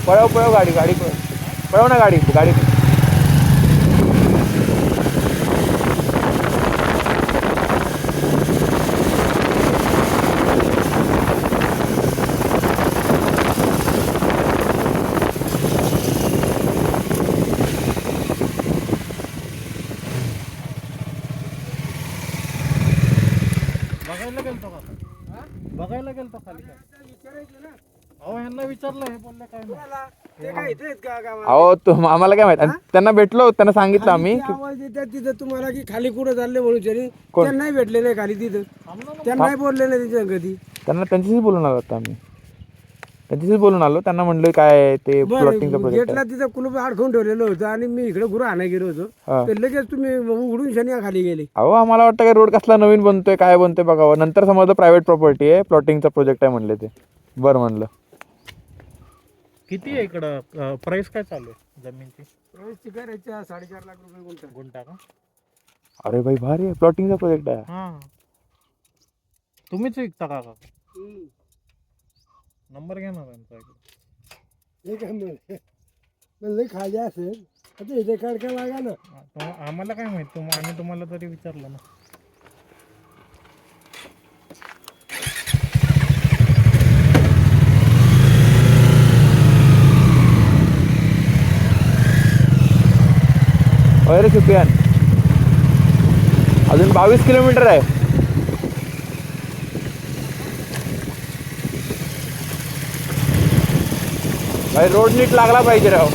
पळव पळव गाडी गाडी पळव ना गाडी गाडी. बघायला गेलतो का? बघायला गेलतो खाली काय? अहो यांना विचारलं हे बोलले काय नाही. अहो आम्हाला काय माहित. आणि त्यांना भेटलो, त्यांना सांगितलं आम्ही की आवाज देतात तिथं तुम्हाला की खाली कुठं चालले म्हणून त्यांनाही भेटले नाही खाली तिथं. त्यांनाही बोलले नाही तिच्या कधी. त्यांना त्यांच्याशीच बोलून आलो आता आम्ही. त्यांच्याशीच बोलून आलो. त्यांना म्हणलं काय ते प्लॉटिंगचा प्रोजेक्ट गेटला तिथं कुलूप अडकवून ठेवलेलं होतं आणि मी इकडे गुरु आणायला गेलो होतो. तर लगेच तुम्ही उघडून शनी खाली गेले. अहो आम्हाला वाटतं काय रोड कसला नवीन बनतोय काय बनतोय बघावं. नंतर समजलं प्रायव्हेट प्रॉपर्टी आहे, प्लॉटिंगचा प्रोजेक्ट आहे म्हणले ते. बरं म्हणलं. किती आहे इकडं प्राइस काय चालू आहे जमीनची? करायच्या 4.5 लाख रुपये गुंठा. गुंठा का? अरे भाई भारी आहे, प्लॉटिंगचा प्रोजेक्ट आहे. हा तुम्हीच विकता का? नंबर घ्या ना त्यांचा इकडे. हे काय म्हणलं खाली असेल आता इथे काढका लागा ना. आम्हाला काय माहित, आम्ही तुम्हाला तरी विचारलं ना. अरे सुफियान अजून 22 किलोमीटर आहे. भाई रोड नीट लागला पाहिजे राव.